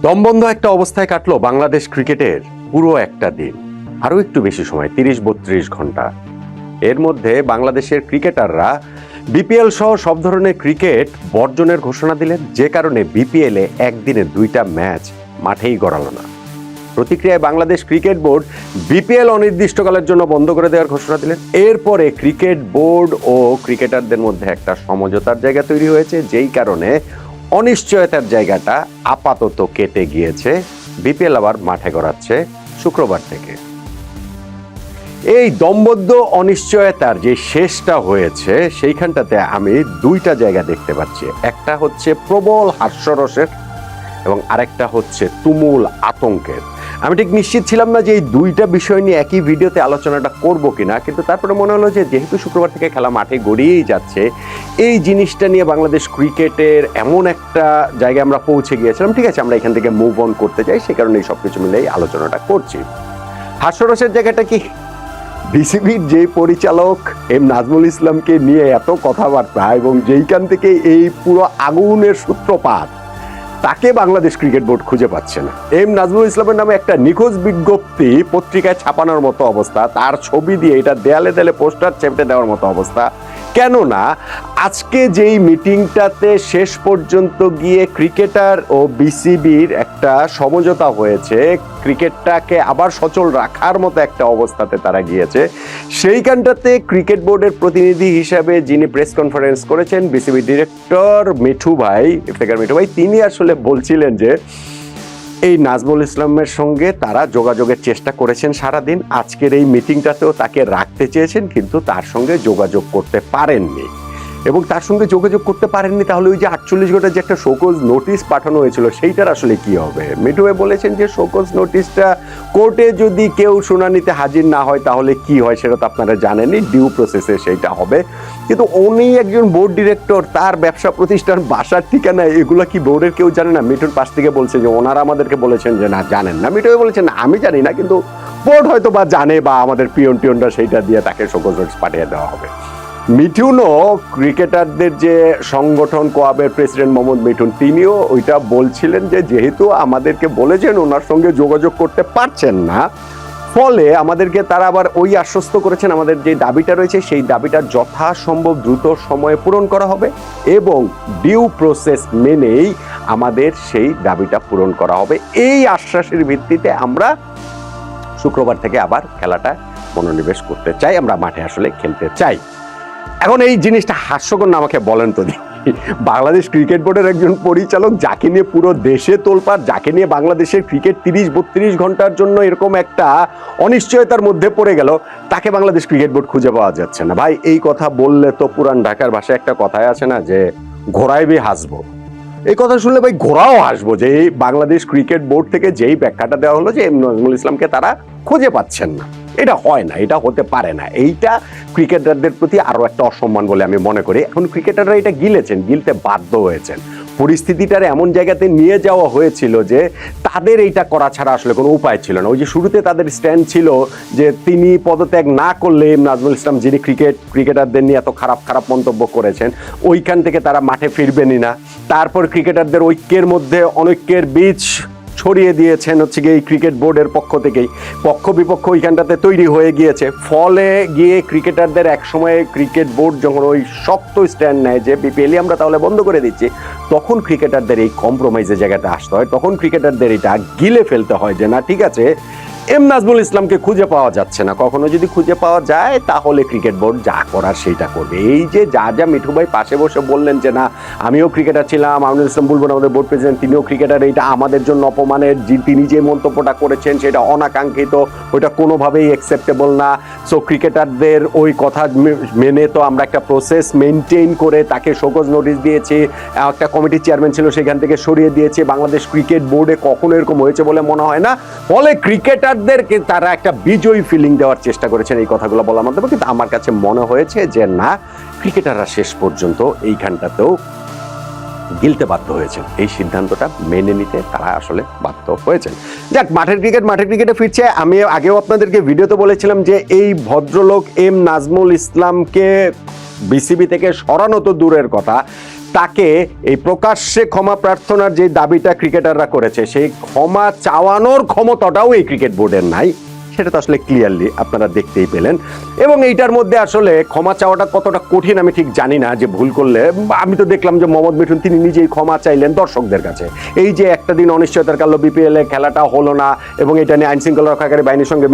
দমবন্ধ একটা অবস্থায় কাটলো বাংলাদেশ ক্রিকেটের পুরো একটা দিন, আরো একটু বেশি সময় ৩০-৩২ ঘন্টা। এর মধ্যে বাংলাদেশের ক্রিকেটাররা বিপিএল সহ সব ধরনের ক্রিকেট বর্জনের ঘোষণা দিলেন, যে কারণে বিপিএল এ একদিনে 2টা ম্যাচ মাঠেই গড়ালো না। প্রতিক্রিয়ায় বাংলাদেশ ক্রিকেট বোর্ড বিপিএল অনির্দিষ্টকালের জন্য বন্ধ করে দেওয়ার ঘোষণা দিলেন। এরপরে ক্রিকেট বোর্ড ও ক্রিকেটারদের মধ্যে একটা সমঝোতার জায়গা তৈরি হয়েছে, যেই কারণে অনিশ্চয়তার জায়গাটা আপাতত কেটে গিয়েছে। বিপিএল আবার মাঠে গড়াচ্ছে শুক্রবার থেকে। এই দমবদ্ধ অনিশ্চয়তার যে শেষটা হয়েছে সেইখানটাতে আমি 2টা জায়গা দেখতে পাচ্ছি। একটা হচ্ছে প্রবল হাস্যরসের এবং আরেকটা হচ্ছে তুমুল আতঙ্কের। আমি ঠিক নিশ্চিত ছিলাম না যে এই 2টা বিষয় নিয়ে একই ভিডিওতে আলোচনাটা করব কিনা, কিন্তু তারপরে মনে হলো যে যেহেতু শুক্রবার থেকে খেলা মাঠে গড়িয়েই যাচ্ছে, এই জিনিসটা নিয়ে বাংলাদেশ ক্রিকেটের এমন একটা জায়গায় আমরা পৌঁছে গিয়েছিলাম, ঠিক আছে আমরা এখান থেকে মুভ অন করতে চাই, সে কারণে এই সবকিছু মিলেই আলোচনাটা করছি। হাস্যরসের জায়গাটা কি, বিসিবির যে পরিচালক এম নাজমুল ইসলামকে নিয়ে এত কথাবার্তা এবং যেইখান থেকে এই পুরো আগুনের সূত্রপাত, তাকে বাংলাদেশ ক্রিকেট বোর্ড খুঁজে পাচ্ছে না। এম নাজমুল ইসলামের নামে একটা নিখোঁজ বিজ্ঞপ্তি পত্রিকায় ছাপানোর মতো অবস্থা, তার ছবি দিয়ে এটা দেয়ালে দেয়ালে পোস্টার চেপে দেওয়ার মতো অবস্থা। কেননা আজকে যেই মিটিংটাতে শেষ পর্যন্ত গিয়ে ক্রিকেটার ও বিসিবির একটা সমঝোতা হয়েছে, ক্রিকেটটাকে আবার সচল রাখার মতো একটা অবস্থাতে তারা গিয়েছে, সেইখানটাতে ক্রিকেট বোর্ডের প্রতিনিধি হিসাবে যিনি প্রেস কনফারেন্স করেছেন বিসিবি ডিরেক্টর মিঠু ভাই, ইফতেখার মিঠু ভাই, তিনি আসলে বলছিলেন যে এই নাজমুল ইসলামের সঙ্গে তারা যোগাযোগের চেষ্টা করেছেন সারাদিন। আজকের এই মিটিংটাতেও তাকে রাখতে চেয়েছেন, কিন্তু তার সঙ্গে যোগাযোগ করতে পারেননি। এবং তার সঙ্গে যোগাযোগ করতে পারেননি, তাহলে ওই যে 48 ঘন্টার যে একটা শোকজ নোটিশ পাঠানো হয়েছিল সেইটার আসলে কি হবে? মিঠু ভাই বলেছেন যে শোকজ নোটিশটা কোর্টে যদি কেউ শুনানিতে হাজির না হয় তাহলে কি হয় সেটা তো আপনারা জানেনই, ডিউ প্রসেসে সেইটা হবে। কিন্তু উনি একজন বোর্ড ডিরেক্টর, তার ব্যবসা প্রতিষ্ঠান, বাসার ঠিকানা এগুলো কি বোর্ডের কেউ জানে না? মিঠুর পাশ থেকে বলছে যে ওনারা আমাদেরকে বলেছেন যে না জানেন না। মিঠু ভাই বলেছেন আমি জানি না, কিন্তু বোর্ড হয়তো বা জানে, বা আমাদের পিয়ন টিয়নরা সেইটা দিয়ে তাকে শোকজ নোটিশ পাঠিয়ে দেওয়া হবে। মিঠুনও ক্রিকেটারদের যে সংগঠন কোয়াবের প্রেসিডেন্ট মোহাম্মদ মিঠুন, তিনিও ওইটা বলছিলেন যে যেহেতু আমাদেরকে বলেছেন ওনার সঙ্গে যোগাযোগ করতে পারছেন না, ফলে আমাদেরকে তারা আবার ওই আশ্বস্ত করেছেন আমাদের যে দাবিটা রয়েছে সেই দাবিটা যথাসম্ভব দ্রুত সময়ে পূরণ করা হবে এবং ডিউ প্রসেস মেনেই আমাদের সেই দাবিটা পূরণ করা হবে। এই আশ্বাসের ভিত্তিতে আমরা শুক্রবার থেকে আবার খেলাটা মনোনিবেশ করতে চাই, আমরা মাঠে আসলে খেলতে চাই। এখন এই জিনিসটা হাস্যকর না আমাকে বলেন তো, বাংলাদেশ ক্রিকেট বোর্ডের একজন পরিচালক যাকে নিয়ে পুরো দেশে তোলপাড়, যাকে নিয়ে বাংলাদেশের ক্রিকেট 30-32 ঘন্টার জন্য এরকম একটা অনিশ্চয়তার মধ্যে পড়ে গেল, তাকে বাংলাদেশ ক্রিকেট বোর্ড খুঁজে পাওয়া যাচ্ছে না। ভাই এই কথা বললে তো পুরান ঢাকার ভাষায় একটা কথাই আছে না যে ঘোড়ায় বি হাসবো। এই কথা শুনলে ভাই ঘোড়াও হাসবো যে এই বাংলাদেশ ক্রিকেট বোর্ড থেকে যেই ব্যাখ্যাটা দেওয়া হলো যে এম নাজমুল ইসলামকে তারা খুঁজে পাচ্ছেন না, এটা হয় না, এটা হতে পারে না। এইটা ক্রিকেটারদের প্রতি আরো একটা অসম্মান বলে আমি মনে করি। এখন ক্রিকেটাররা এটা গিলতে বাধ্য হয়েছেন, পরিস্থিতিটার এমন জায়গাতে নিয়ে যাওয়া হয়েছিল যে তাদের এইটা করা ছাড়া আসলে কোনো উপায় ছিল না। ওই যে শুরুতে তাদের স্ট্যান্ড ছিল যে তিনি পদত্যাগ না করলে এম নাজমুল ইসলাম যিনি ক্রিকেটারদের নিয়ে এত খারাপ মন্তব্য করেছেন, ওইখান থেকে তারা মাঠে ফিরবেনই না। তারপর ক্রিকেটারদের ঐক্যের মধ্যে অনৈক্যের বীজ ছড়িয়ে দিয়েছেন হচ্ছে গিয়ে এই ক্রিকেট বোর্ডের পক্ষ থেকেই, পক্ষ বিপক্ষ ওইখানটাতে তৈরি হয়ে গিয়েছে। ফলে গিয়ে ক্রিকেটারদের এক সময় ক্রিকেট বোর্ড যখন ওই শক্ত স্ট্যান্ড নেয় যে বিপিএলই আমরা তাহলে বন্ধ করে দিচ্ছি, তখন ক্রিকেটারদের এই কম্প্রোমাইজের জায়গাটা আসতে হয়, তখন ক্রিকেটারদের এটা গিলে ফেলতে হয় যে না ঠিক আছে এম নাজমুল ইসলামকে খুঁজে পাওয়া যাচ্ছে না, কখনো যদি খুঁজে পাওয়া যায় তাহলে ক্রিকেট বোর্ড যা করার সেইটা করবে। এই যে যা মিঠু ভাই পাশে বসে বললেন যে না আমিও ক্রিকেটার ছিলাম, আমিনুল ইসলাম বলবো না আমাদের বোর্ড প্রেসিডেন্ট, তিনিও ক্রিকেটার, এইটা আমাদের জন্য অপমানের, তিনি যে মন্তব্যটা করেছেন সেটা অনাকাঙ্ক্ষিত, ওইটা কোনোভাবেই অ্যাকসেপ্টেবল না। সো ক্রিকেটারদের ওই কথা মেনে তো আমরা একটা প্রসেস মেনটেন করে তাকে শোকজ নোটিশ দিয়েছি, একটা কমিটির চেয়ারম্যান ছিল সেখান থেকে সরিয়ে দিয়েছে। বাংলাদেশ ক্রিকেট বোর্ডে কখনো এরকম হয়েছে বলে মনে হয় না। ফলে ক্রিকেটারদেরকে তারা একটা বিজয়ী ফিলিং দেওয়ার চেষ্টা করেছেন এই কথাগুলো বলার মাধ্যমে, কিন্তু আমার কাছে মনে হয়েছে যে না ক্রিকেটাররা শেষ পর্যন্ত এইখানটাতেও গিলতে বাধ্য হয়েছেন, এই সিদ্ধান্তটা মেনে নিতে তারা আসলে বাধ্য হয়েছেন। যাক, মাঠের ক্রিকেটে ফিরছে। আমি আগেও আপনাদেরকে ভিডিওতে বলেছিলাম যে এই ভদ্রলোক এম নাজমুল ইসলামকে বিসিবি থেকে সরানো তো দূরের কথা, তাকে এই প্রকাশ্যে ক্ষমা প্রার্থনার যে দাবিটা ক্রিকেটাররা করেছে সেই ক্ষমা চাওয়ানোর ক্ষমতাটাও এই ক্রিকেট বোর্ডের নাই, সেটা তো আসলে ক্লিয়ারলি আপনারা দেখতেই পেলেন। এবং এইটার মধ্যে আসলে ক্ষমা চাওয়াটা কতটা কঠিন আমি ঠিক জানি না, যে ভুল করলে আমি তো দেখলাম যে মোহাম্মদ মিঠুন তিনি নিজেই ক্ষমা চাইলেন দর্শকদের কাছে। এই যে একটা দিন অনিশ্চয়তার কারণে বিপিএল এ খেলাটা হলো না এবং এটা নিয়ে আইন শৃঙ্খলা রক্ষাকারী বাহিনীর সঙ্গে